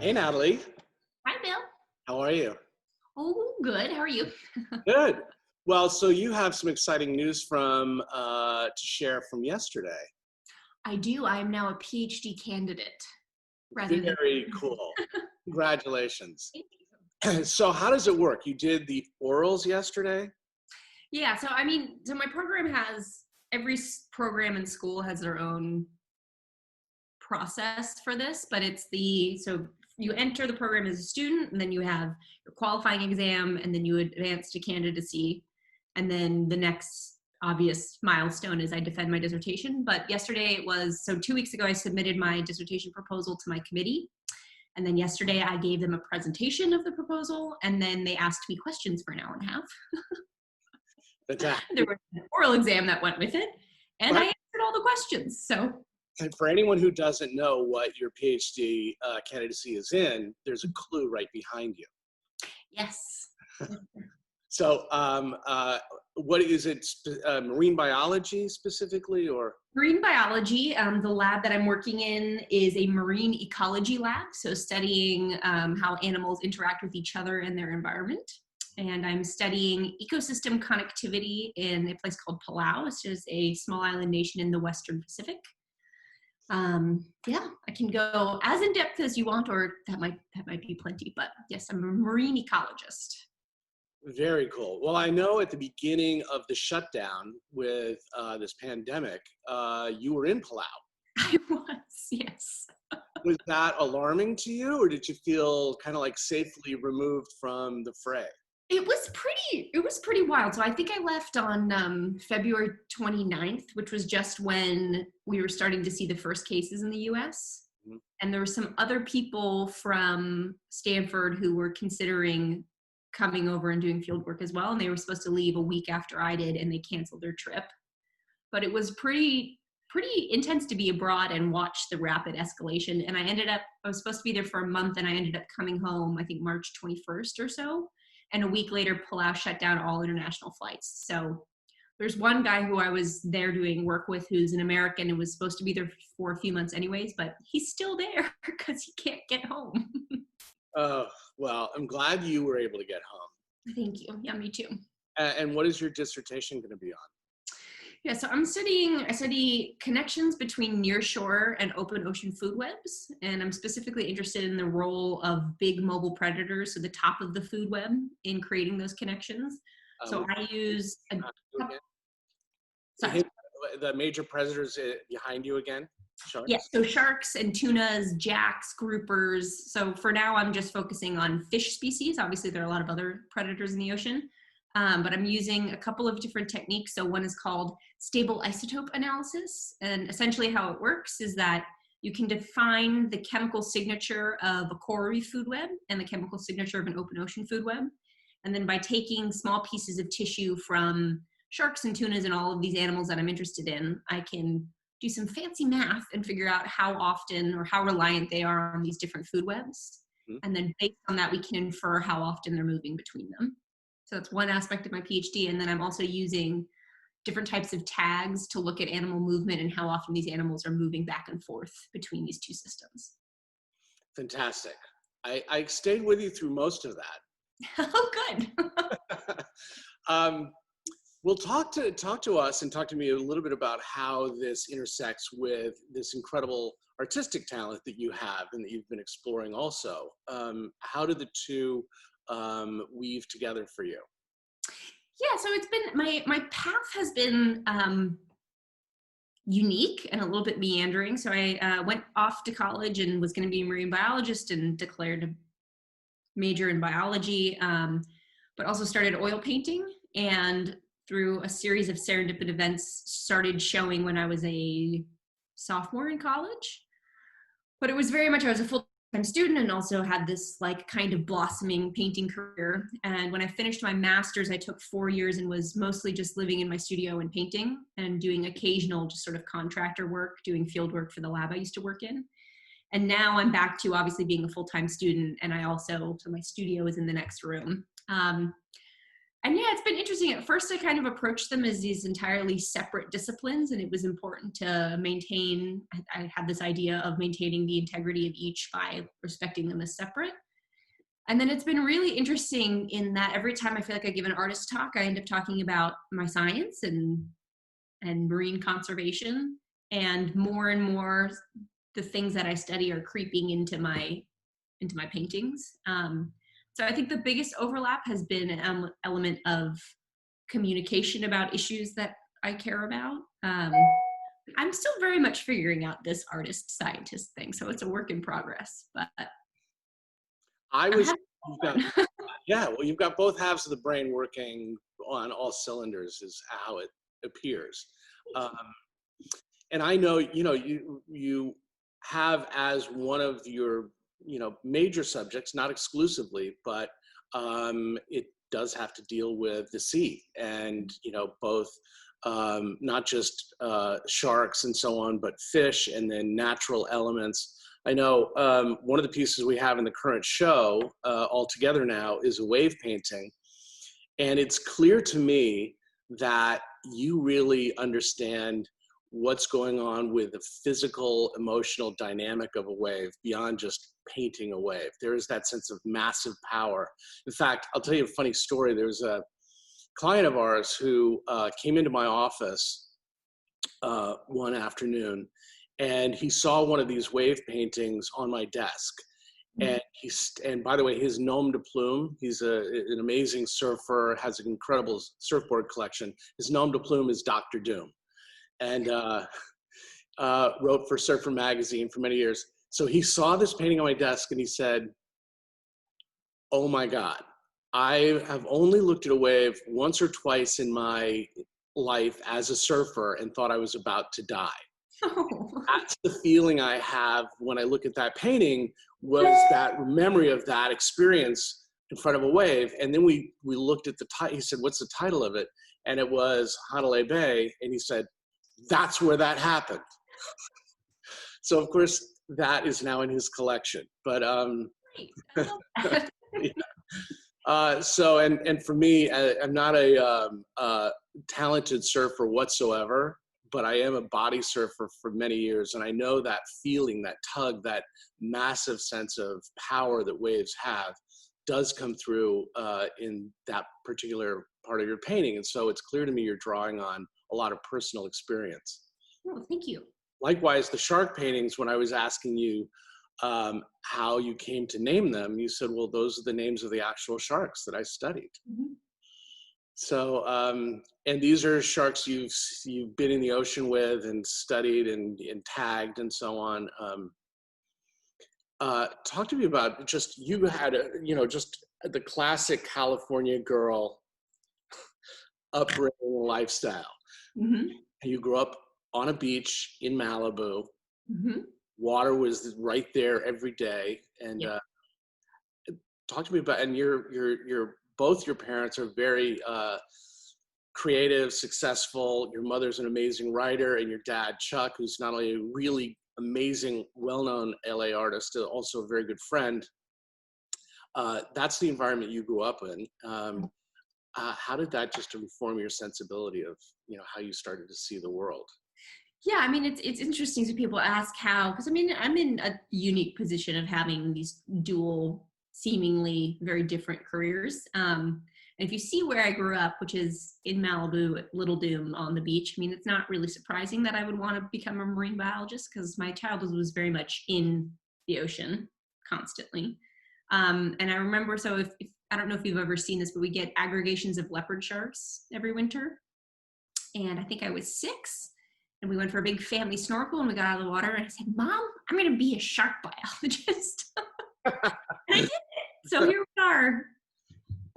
Hey, Natalie. Hi, Bill. How are you? Oh, good. How are you? Good. Well, so you have some exciting news to share from yesterday. I do. I am now a PhD candidate rather than. Very cool. Congratulations. Thank you. So how does it work? You did the orals yesterday? Yeah. So my program has every program in school has their own process for this, but so you enter the program as a student, and then you have your qualifying exam, and then you advance to candidacy, and then the next obvious milestone is I defend my dissertation. But yesterday so 2 weeks ago I submitted my dissertation proposal to my committee, and then yesterday I gave them a presentation of the proposal, and then they asked me questions for an hour and a half. There was an oral exam that went with it, and I answered all the questions. So. And for anyone who doesn't know what your PhD candidacy is in, there's a clue right behind you. Yes. So what is it, marine biology specifically, or? Marine biology, the lab that I'm working in is a marine ecology lab, so studying how animals interact with each other and their environment. And I'm studying ecosystem connectivity in a place called Palau, which is a small island nation in the Western Pacific. Yeah, I can go as in depth as you want, or that might be plenty, but yes, I'm a marine ecologist. Very cool. Well, I know at the beginning of the shutdown with this pandemic, you were in Palau. I was, yes. Was that alarming to you, or did you feel kind of like safely removed from the fray? It was pretty wild. So I think I left on February 29th, which was just when we were starting to see the first cases in the US. Mm-hmm. And there were some other people from Stanford who were considering coming over and doing field work as well. And they were supposed to leave a week after I did, and they canceled their trip. But it was pretty intense to be abroad and watch the rapid escalation. And I was supposed to be there for a month, and I ended up coming home, I think March 21st or so. And a week later, Palau shut down all international flights. So there's one guy who I was there doing work with who's an American and was supposed to be there for a few months anyways, but he's still there because he can't get home. Oh, well, I'm glad you were able to get home. Thank you. Yeah, me too. And what is your dissertation going to be on? Yeah, so I study connections between nearshore and open ocean food webs, and I'm specifically interested in the role of big mobile predators, so the top of the food web, in creating those connections. So I use the major predators behind you again? Sharks? Yeah, so sharks and tunas, jacks, groupers. So for now, I'm just focusing on fish species. Obviously, there are a lot of other predators in the ocean. But I'm using a couple of different techniques. So one is called stable isotope analysis. And essentially how it works is that you can define the chemical signature of a coral reef food web and the chemical signature of an open ocean food web. And then by taking small pieces of tissue from sharks and tunas and all of these animals that I'm interested in, I can do some fancy math and figure out how often or how reliant they are on these different food webs. Mm-hmm. And then based on that, we can infer how often they're moving between them. So that's one aspect of my PhD. And then I'm also using different types of tags to look at animal movement and how often these animals are moving back and forth between these two systems. Fantastic. I stayed with you through most of that. Oh, good. Well, talk to us and talk to me a little bit about how this intersects with this incredible artistic talent that you have and that you've been exploring also. How do the two weave together for you? Yeah, so it's been, my path has been unique and a little bit meandering. So I went off to college and was going to be a marine biologist and declared a major in biology, but also started oil painting, and through a series of serendipitous events started showing when I was a sophomore in college. But it was very much, I was a full-time student and also had this like kind of blossoming painting career. And when I finished my master's, I took 4 years and was mostly just living in my studio and painting and doing occasional just sort of contractor work, doing field work for the lab I used to work in. And now I'm back to obviously being a full-time student, and so my studio is in the next room. And yeah, it's been interesting. At first, I kind of approached them as these entirely separate disciplines, and it was important to maintain, I had this idea of maintaining the integrity of each by respecting them as separate. And then it's been really interesting in that every time I feel like I give an artist talk, I end up talking about my science and marine conservation, and more the things that I study are creeping into my paintings. So I think the biggest overlap has been an element of communication about issues that I care about. I'm still very much figuring out this artist scientist thing, so it's a work in progress, but I I'm was, having you've got, fun. yeah, well, you've got both halves of the brain working on all cylinders is how it appears. Um, and I know, you have as one of your, major subjects, not exclusively, but it does have to deal with the sea and, both not just sharks and so on, but fish and then natural elements. I know one of the pieces we have in the current show all together now is a wave painting. And it's clear to me that you really understand what's going on with the physical, emotional dynamic of a wave beyond just painting a wave. There is that sense of massive power. In fact, I'll tell you a funny story. There was a client of ours who came into my office one afternoon, and he saw one of these wave paintings on my desk. And by the way, his nom de plume, he's an amazing surfer, has an incredible surfboard collection. His nom de plume is Dr. Doom, and wrote for Surfer Magazine for many years. So he saw this painting on my desk and he said, "Oh my God, I have only looked at a wave once or twice in my life as a surfer and thought I was about to die." Oh. That's the feeling I have when I look at that painting, was that memory of that experience in front of a wave. And then we looked at the title. He said, "What's the title of it?" And it was Hanalei Bay. And he said, "That's where that happened." So of course that is now in his collection. But yeah. So and for me, I'm not a talented surfer whatsoever, but I am a body surfer for many years, and I know that feeling, that tug, that massive sense of power that waves have does come through in that particular part of your painting. And so it's clear to me you're drawing on a lot of personal experience. Oh, thank you. Likewise, the shark paintings, when I was asking you how you came to name them, you said, well, those are the names of the actual sharks that I studied. Mm-hmm. So, and these are sharks you've been in the ocean with and studied and tagged and so on. Talk to me about just, you had just the classic California girl upbringing lifestyle. Mm-hmm. You grew up on a beach in Malibu. Mm-hmm. Water was right there every day. And Yeah. Talk to me about, and both your parents are very creative, successful. Your mother's an amazing writer, and your dad, Chuck, who's not only a really amazing, well-known LA artist, also a very good friend. That's the environment you grew up in. How did that just inform your sensibility of, how you started to see the world? Yeah, I mean, it's interesting. So people ask how, because I mean, I'm in a unique position of having these dual, seemingly very different careers. And if you see where I grew up, which is in Malibu at Little Doom on the beach, I mean, it's not really surprising that I would want to become a marine biologist, because my childhood was very much in the ocean constantly. And I remember, so if I don't know if you've ever seen this, but we get aggregations of leopard sharks every winter. And I think I was 6. And we went for a big family snorkel, and we got out of the water, and I said, "Mom, I'm going to be a shark biologist." And I did it. So here we are,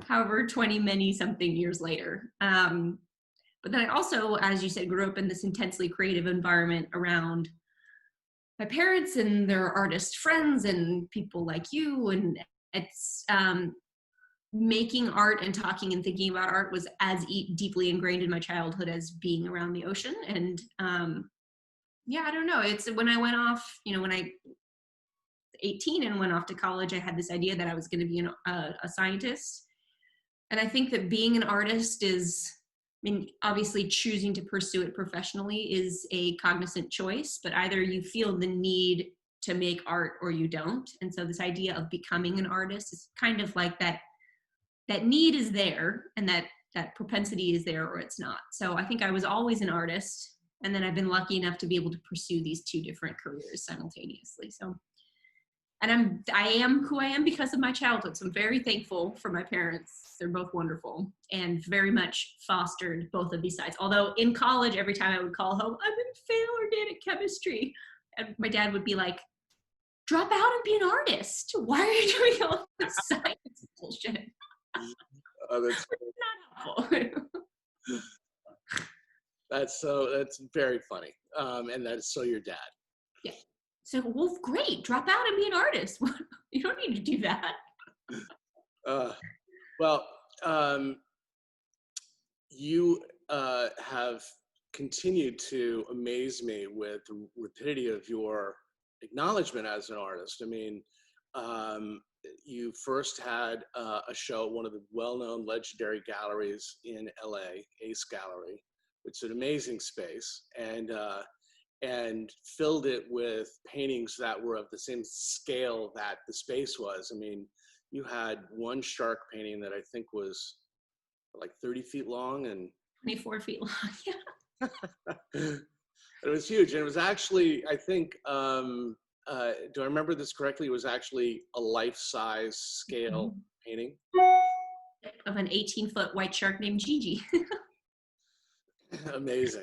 however, 20 many something years later. But then I also, as you said, grew up in this intensely creative environment around my parents and their artist friends and people like you. And it's making art and talking and thinking about art was as deeply ingrained in my childhood as being around the ocean. And yeah, I don't know. It's when I went off, when I 18 and went off to college, I had this idea that I was going to be a scientist. And I think that being an artist is, I mean, obviously choosing to pursue it professionally is a cognizant choice, but either you feel the need to make art or you don't. And so this idea of becoming an artist is kind of like that need is there, and that propensity is there or it's not. So I think I was always an artist, and then I've been lucky enough to be able to pursue these two different careers simultaneously. So, and I am who I am because of my childhood. So I'm very thankful for my parents. They're both wonderful and very much fostered both of these sides. Although in college, every time I would call home, I'm going to fail organic chemistry. And my dad would be like, drop out and be an artist. Why are you doing all this science bullshit? Oh, that's not helpful. that's very funny. And that's so your dad. Yeah. So, well, great. Drop out and be an artist. You don't need to do that. Well, you have continued to amaze me with the rapidity of your acknowledgement as an artist. I mean, you first had a show at one of the well-known legendary galleries in LA, Ace Gallery, which is an amazing space, and filled it with paintings that were of the same scale that the space was. I mean, you had one shark painting that I think was like 30 feet long and 24 feet long. Yeah. It was huge. And it was actually, I think, do I remember this correctly? It was actually a life-size scale painting of an 18-foot white shark named Gigi. Amazing.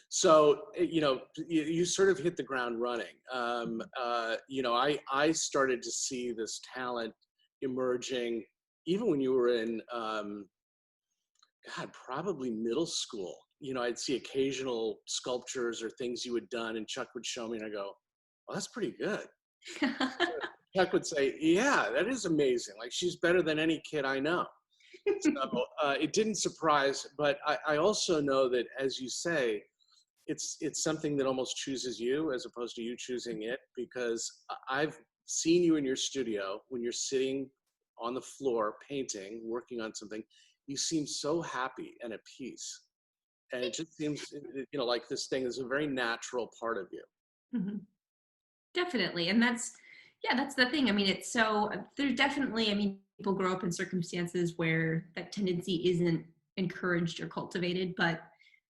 So, you sort of hit the ground running. I started to see this talent emerging even when you were in, probably middle school. I'd see occasional sculptures or things you had done, and Chuck would show me, and I go, well, that's pretty good. Chuck would say, yeah, that is amazing. Like, she's better than any kid I know. So it didn't surprise, but I also know that, as you say, it's something that almost chooses you as opposed to you choosing it, because I've seen you in your studio when you're sitting on the floor painting, working on something. You seem so happy and at peace. And it just seems, like this thing is a very natural part of you. Mm-hmm. Definitely. And that's the thing. I mean, it's so, there's definitely, I mean, people grow up in circumstances where that tendency isn't encouraged or cultivated, but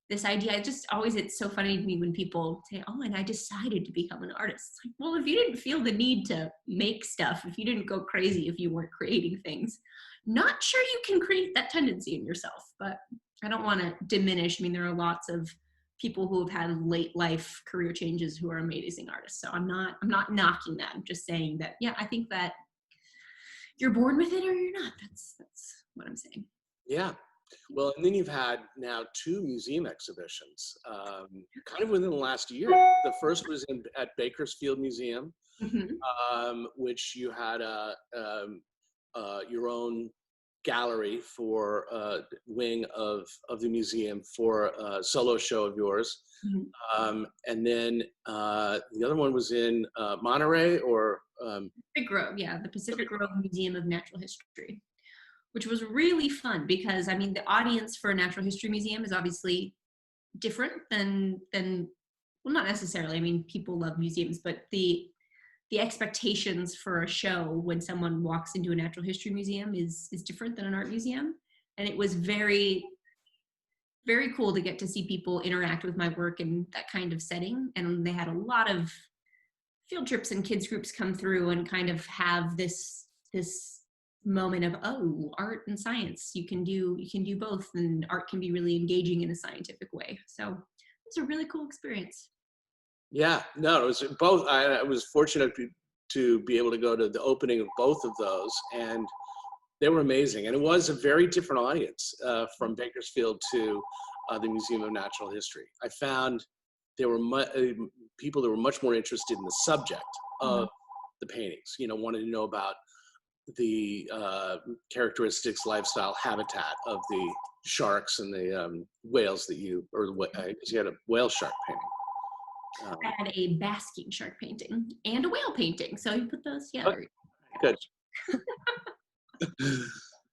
this idea, it's so funny to me when people say, oh, and I decided to become an artist. It's like, well, if you didn't feel the need to make stuff, if you didn't go crazy, if you weren't creating things, not sure you can create that tendency in yourself. But I don't want to diminish. I mean, there are lots of people who have had late life career changes who are amazing artists. So I'm not knocking that. I'm just saying that, yeah, I think that you're born with it or you're not. That's what I'm saying. Yeah. Well, and then you've had now 2 museum exhibitions, kind of within the last year. The first was at Bakersfield Museum, which you had your own gallery for wing of the museum for a solo show of yours. And then the other one was in Monterey or Pacific Grove, yeah, the Pacific Grove Museum of Natural History, which was really fun because, I mean, the audience for a natural history museum is obviously different than well, not necessarily. I mean, people love museums, but the expectations for a show when someone walks into a natural history museum is different than an art museum. And it was very, very cool to get to see people interact with my work in that kind of setting. And they had a lot of field trips and kids groups come through and kind of have this moment of, oh, art and science, you can do both, and art can be really engaging in a scientific way. So it was a really cool experience. Yeah, no, it was both. I was fortunate to be able to go to the opening of both of those, and they were amazing. And it was a very different audience from Bakersfield to the Museum of Natural History. I found there were people that were much more interested in the subject of the paintings, wanted to know about the characteristics, lifestyle, habitat of the sharks and the whales that you had a whale shark painting. I had a basking shark painting and a whale painting. So you put those together. Good.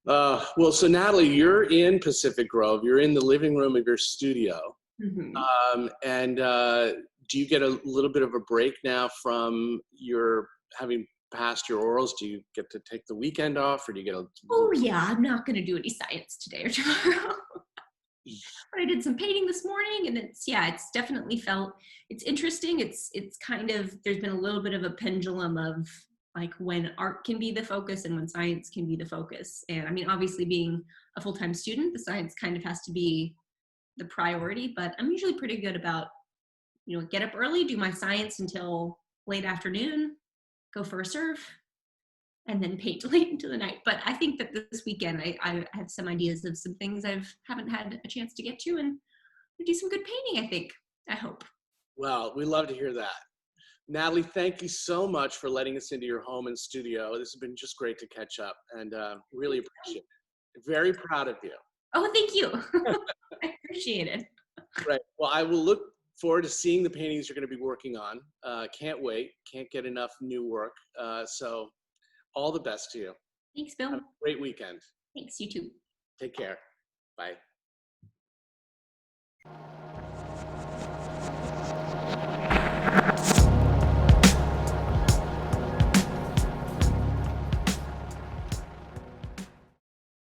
Well, so Natalie, you're in Pacific Grove. You're in the living room of your studio. Mhm. And do you get a little bit of a break now from your having passed your orals? Do you get to take the weekend off, or do you get a? Oh yeah, I'm not gonna do any science today or tomorrow. But I did some painting this morning, and it's definitely felt, it's interesting. It's kind of, there's been a little bit of a pendulum of like when art can be the focus and when science can be the focus. And I mean, obviously being a full-time student, the science kind of has to be the priority, but I'm usually pretty good about, get up early, do my science until late afternoon, go for a surf, and then paint late into the night. But I think that this weekend I have some ideas of some things haven't had a chance to get to, and do some good painting, I think. I hope. Well, we love to hear that. Natalie, thank you so much for letting us into your home and studio. This has been just great to catch up, and really appreciate it. Very proud of you. Oh, thank you. I appreciate it. Right. Well, I will look forward to seeing the paintings you're going to be working on. Can't wait. Can't get enough new work. So all the best to you. Thanks, Bill. Have a great weekend. Thanks, you too. Take care. Bye.